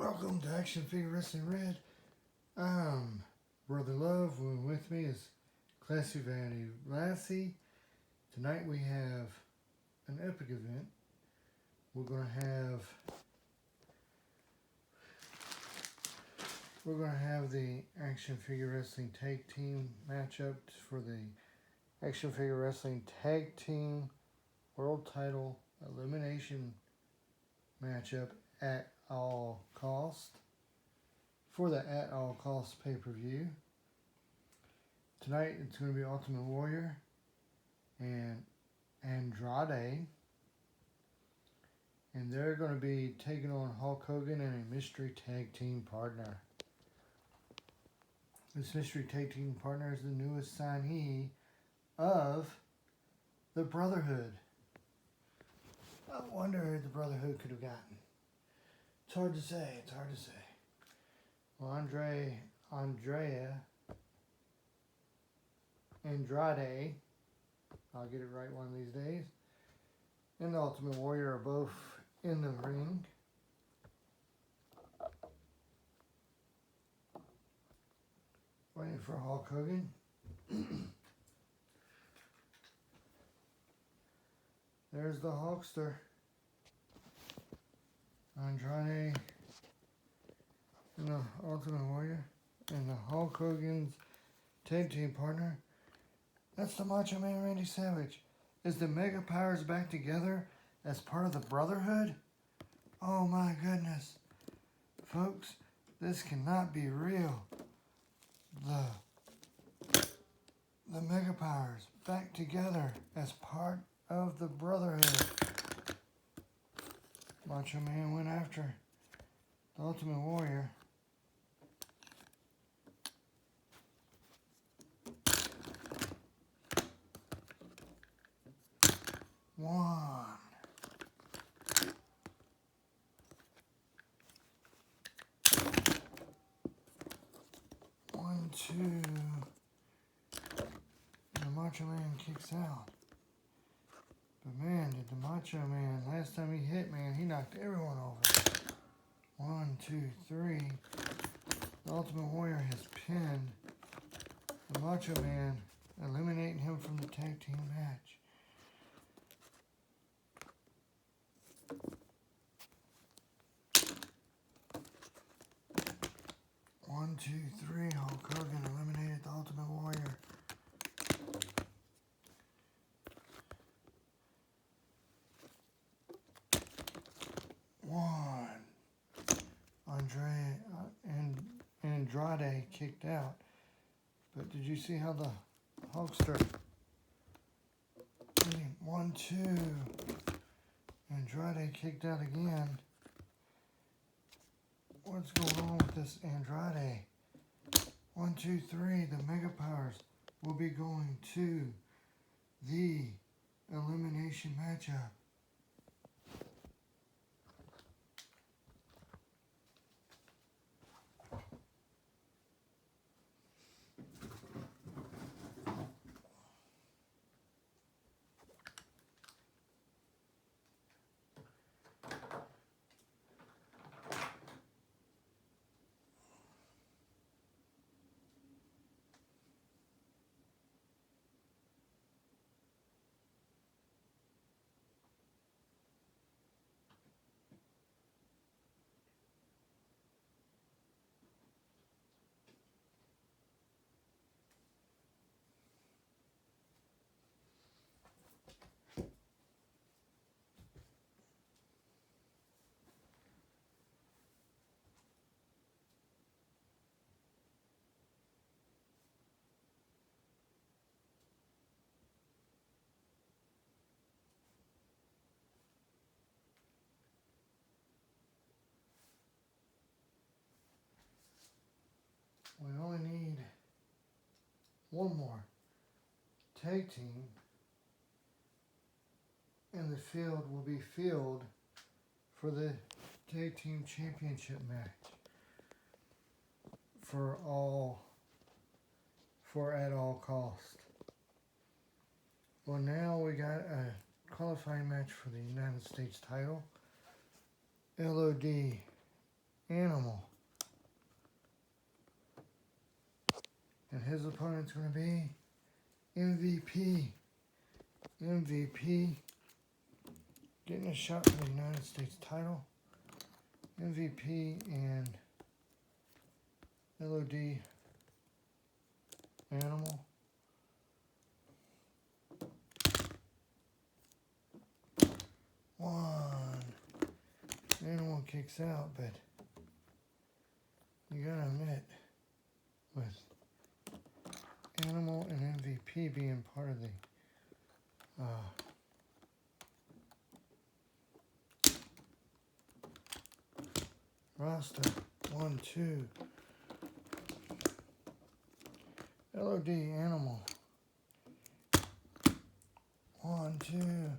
Welcome to Action Figure Wrestling Red. I'm Brother Love. With me is Classy Vanity Lassie. Tonight we have an epic event. We're gonna have the Action Figure Wrestling Tag Team matchup for the Action Figure Wrestling Tag Team World Title Elimination matchup at all cost for the At All Cost pay-per-view. Tonight it's going to be Ultimate Warrior and Andrade, and they're going to be taking on Hulk Hogan and a mystery tag team partner. This mystery tag team partner is the newest signee of the Brotherhood. I wonder who the Brotherhood could have gotten. It's hard to say. Well, Andrade, I'll get it right one of these days, and the Ultimate Warrior are both in the ring. Waiting for Hulk Hogan. There's the Hulkster. Andrade and the Ultimate Warrior and the Hulk Hogan's tag team partner. That's the Macho Man Randy Savage. Is the Mega Powers back together as part of the Brotherhood? Oh my goodness. Folks, this cannot be real. The Mega Powers back together as part of the Brotherhood. Macho Man went after the Ultimate Warrior. One. One, two. And the Macho Man kicks out. But man, did the Macho Man, last time he hit, man, he knocked everyone over. 1, 2, 3. The Ultimate Warrior has pinned the Macho Man, eliminating him from the tag team match. One, two, three. Hulk Hogan eliminated the Ultimate Warrior. One. Andrade kicked out. But did you see how the Hulkster? 1, 2. Andrade kicked out again. What's going on with this Andrade? 1, 2, 3. The Mega Powers will be going to the elimination matchup. We only need one more tag team, and the field will be filled for the tag team championship match for At All Cost. Well, now we got a qualifying match for the United States title. LOD Animal. And his opponent's going to be MVP. MVP getting a shot for the United States title. MVP and LOD Animal. One. Animal kicks out, but you gotta admit, with Animal and MVP being part of the roster, 1, 2. LOD Animal. 1, 2.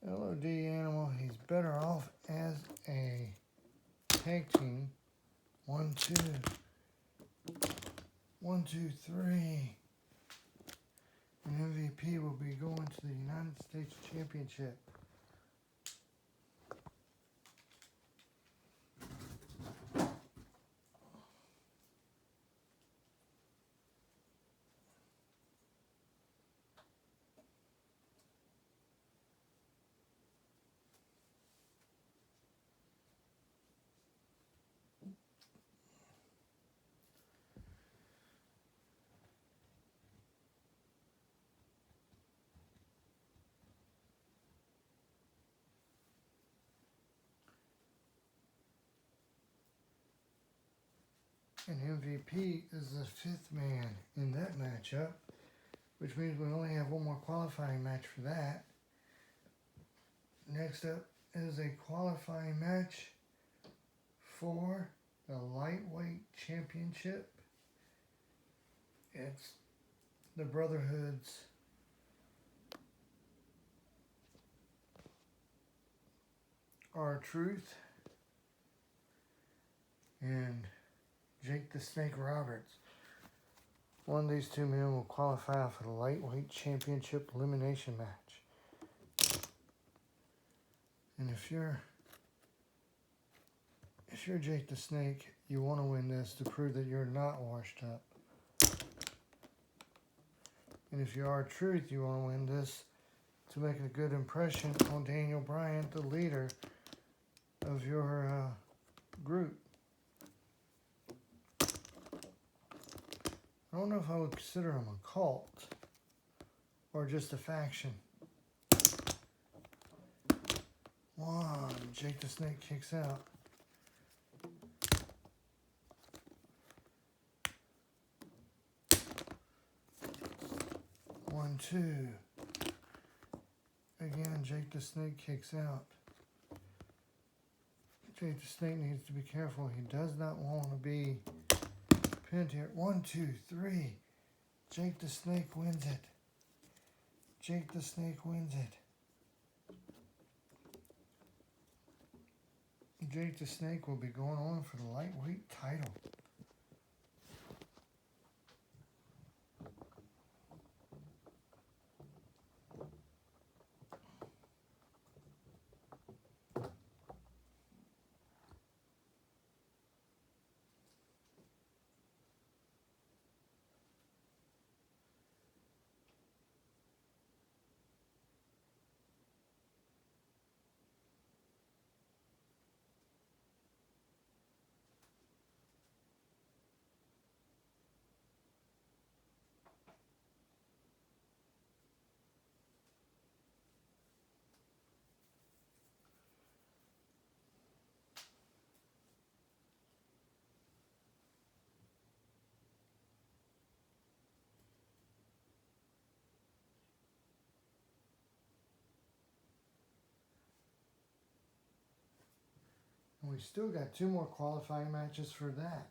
LOD Animal, he's better off as a tag team. 1, 2. 1, 2, 3. And MVP will be going to the United States Championship. And MVP is the 5th man in that matchup, which means we only have one more qualifying match for that. Next up is a qualifying match for the lightweight championship. It's the Brotherhood's RTruth and Jake the Snake Roberts. One of these two men will qualify for the lightweight championship elimination match. And if you're Jake the Snake, you want to win this to prove that you're not washed up. And if you are RTruth, you want to win this to make a good impression on Daniel Bryan, the leader of your group. I don't know if I would consider them a cult or just a faction. 1, Jake the Snake kicks out. 1, 2. Again, Jake the Snake kicks out. Jake the Snake needs to be careful. He does not want to be pinned here. 1, 2, 3. Jake the Snake wins it. Jake the Snake wins it. Jake the Snake will be going on for the lightweight title. And we still got 2 more qualifying matches for that.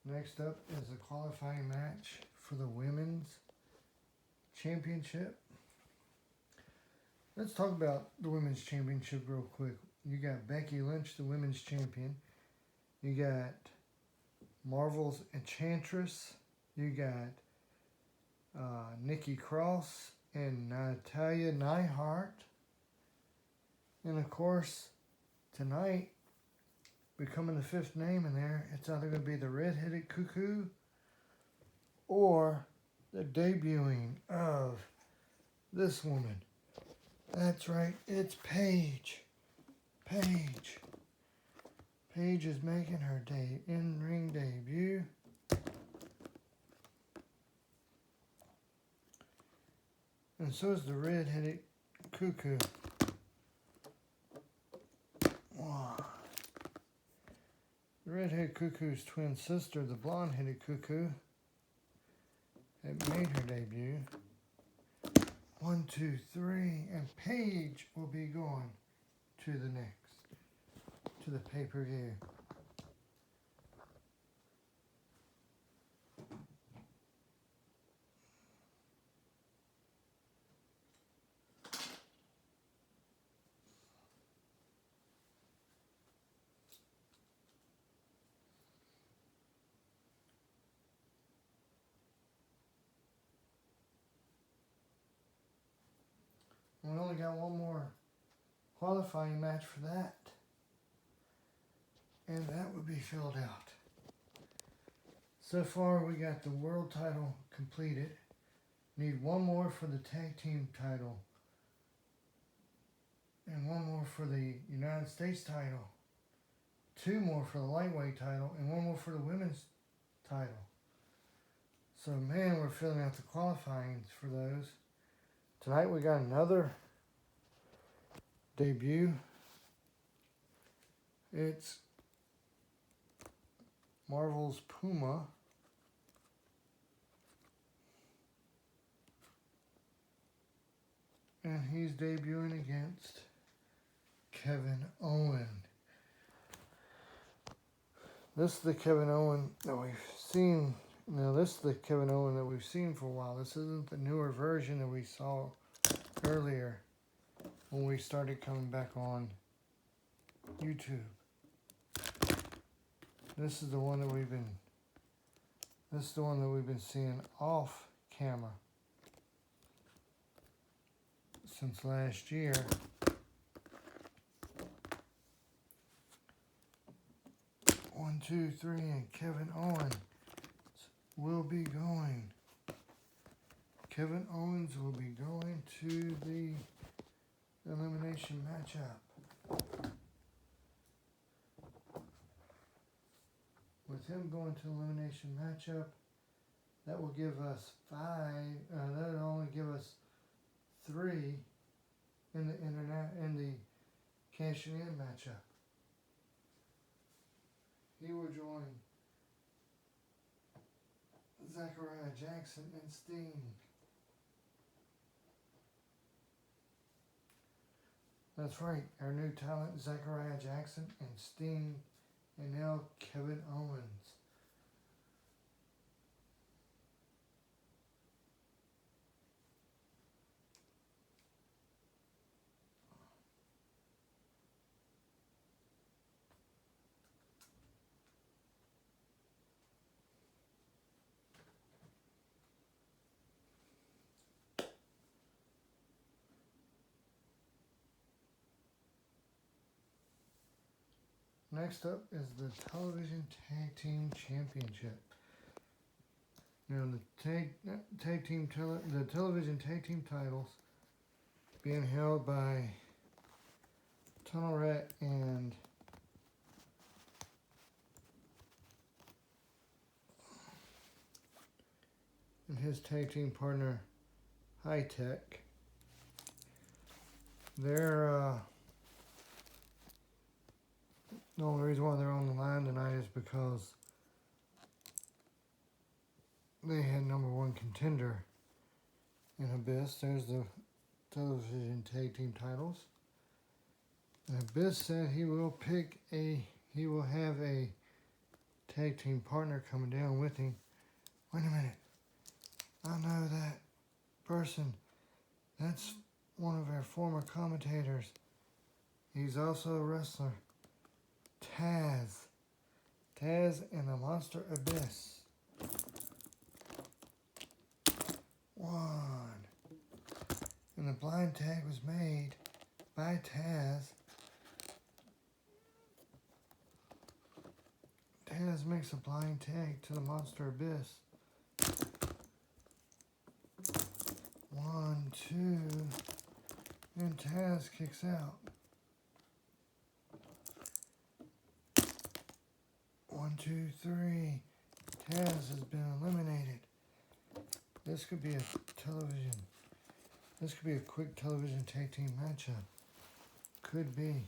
Next up is a qualifying match for the Women's Championship. Let's talk about the Women's Championship real quick. You got Becky Lynch, the Women's Champion. You got Marvel's Enchantress. You got Nikki Cross and Natalia Neihart. And of course, tonight, becoming the fifth name in there, it's either going to be the Red-Headed Cuckoo or the debuting of this woman. That's right, it's Paige. Paige is making her in-ring debut. And so is the Red-Headed Cuckoo. Wow. The Red-Headed Cuckoo's twin sister, the Blonde-Headed Cuckoo, had made her debut. 1, 2, 3, and Paige will be going to the pay-per-view. We only got one more qualifying match for that. And that would be filled out. So far we got the world title completed. Need one more for the tag team title. And one more for the United States title. 2 more for the lightweight title. And 1 more for the women's title. So man, we're filling out the qualifying for those. Tonight we got another debut. It's Marvel's Puma. And he's debuting against Kevin Owens. This is the Kevin Owens that we've seen. Now this is the Kevin Owens that we've seen for a while. This isn't the newer version that we saw earlier when we started coming back on YouTube. This is the one that we've been seeing off camera since last year. One, 2, 3, and Kevin Owens will be going. Kevin Owens will be going to the elimination matchup. With him going to elimination matchup, that will give us 5. That will only give us 3 in the cashing in matchup. He will join Zachariah Jackson and Sting. That's right, our new talent, Zachariah Jackson and Sting, and now Kevin Owens. Next up is the Television Tag Team Championship. Now the television tag team titles being held by Tunnel Rat and his tag team partner High Tech. They're the only reason why they're on the line tonight is because they had #1 contender in Abyss. There's the television tag team titles. And Abyss said he will have a tag team partner coming down with him. Wait a minute. I know that person. That's one of our former commentators. He's also a wrestler. Taz and the Monster Abyss. 1, And the blind tag was made by Taz. Taz makes a blind tag to the Monster Abyss. 1, 2, and Taz kicks out. 1, 2, 3. Taz has been eliminated. This could be a quick television tag team matchup. Could be.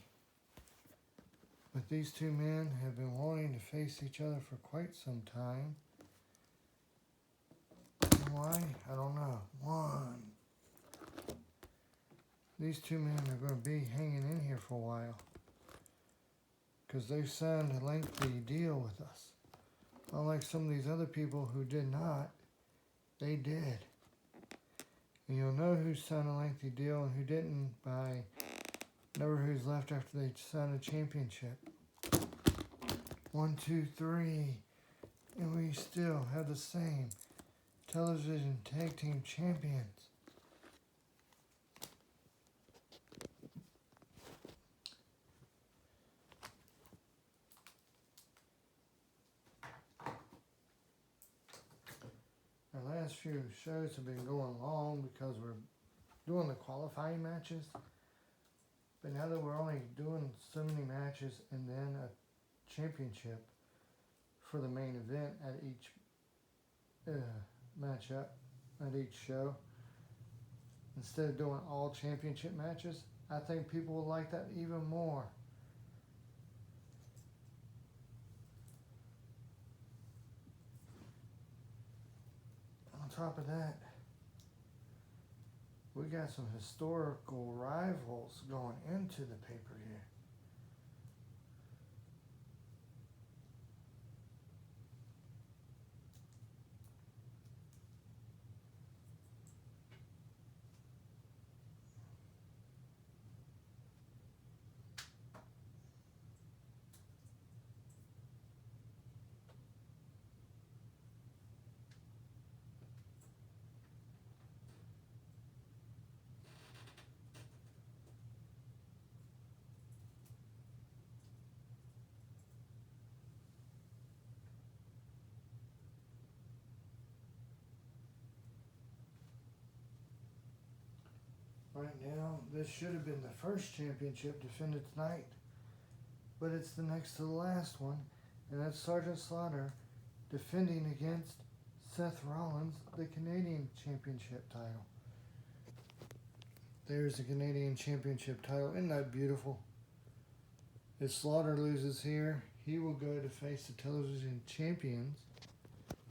But these two men have been wanting to face each other for quite some time. Why? I don't know. These two men are going to be hanging in here for a while, because they've signed a lengthy deal with us. Unlike some of these other people who did not, they did. And you'll know who signed a lengthy deal and who didn't by number who's left after they sign a championship. 1, 2, 3. And we still have the same television tag team champions. Our last few shows have been going long because we're doing the qualifying matches. But now that we're only doing so many matches and then a championship for the main event at each matchup, at each show, instead of doing all championship matches, I think people will like that even more. On top of that, we got some historical rivals going into the pay-per-view. Right now, this should have been the first championship defended tonight, but it's the next to the last one, and that's Sergeant Slaughter defending against Seth Rollins, the Canadian Championship title. There's the Canadian Championship title. Isn't that beautiful? If Slaughter loses here, he will go to face the television champions,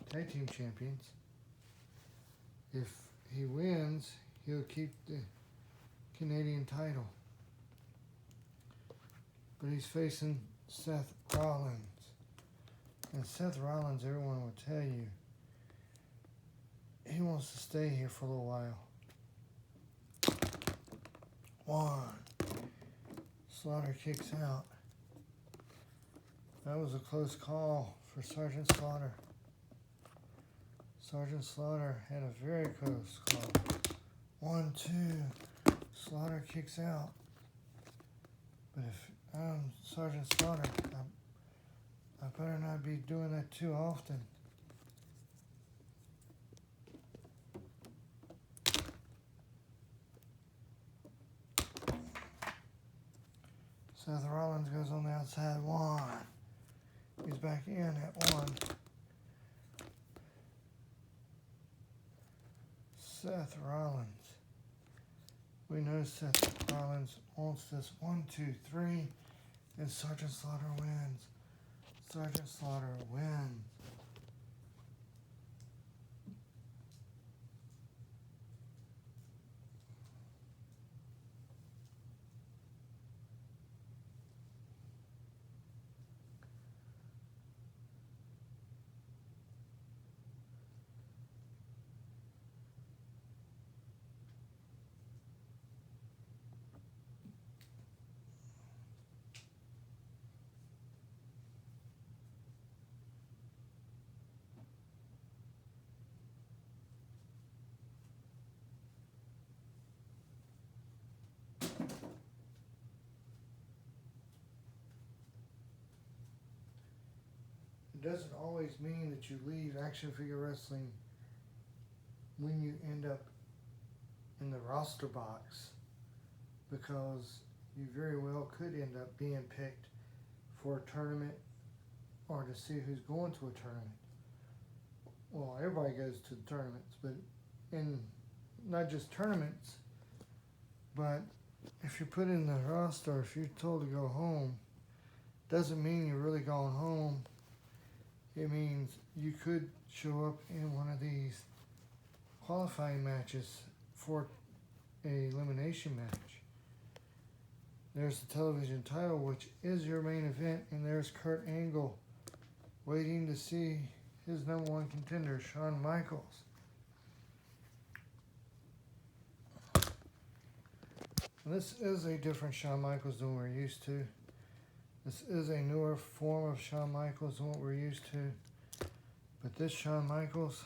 tag team champions. If he wins, he'll keep the Canadian title. But he's facing Seth Rollins. And Seth Rollins, everyone will tell you, he wants to stay here for a little while. 1. Slaughter kicks out. That was a close call for Sergeant Slaughter. Sergeant Slaughter had a very close call. 1, 2. Slaughter kicks out. But if I'm Sergeant Slaughter, I better not be doing that too often. Seth Rollins goes on the outside. 1. He's back in at 1. Seth Rollins. We know Seth Rollins wants this. 1, 2, 3. And Sergeant Slaughter wins. Sergeant Slaughter wins. it doesn't always mean that you leave action figure wrestling when you end up in the roster box, because you very well could end up being picked for a tournament or to see who's going to a tournament. Well, everybody goes to the tournaments, but in not just tournaments, but if you're put in the roster, if you're told to go home, doesn't mean you're really going home. It means you could show up in one of these qualifying matches for a elimination match. There's the television title, which is your main event, and there's Kurt Angle waiting to see his #1 contender, Shawn Michaels. This is a different Shawn Michaels than we're used to. This is a newer form of Shawn Michaels than what we're used to. But this Shawn Michaels,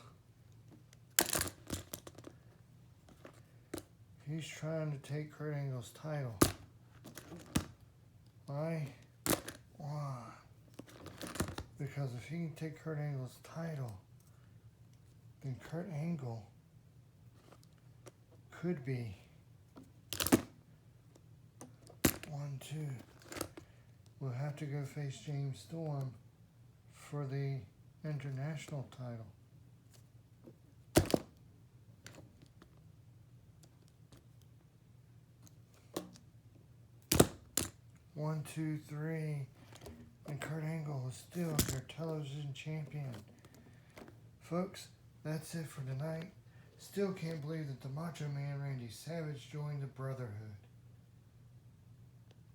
he's trying to take Kurt Angle's title. Why? Because if he can take Kurt Angle's title, then Kurt Angle could be 1-2. We'll have to go face James Storm for the international title. 1, 2, 3, and Kurt Angle is still your television champion. Folks, that's it for tonight. Still can't believe that the Macho Man Randy Savage joined the Brotherhood.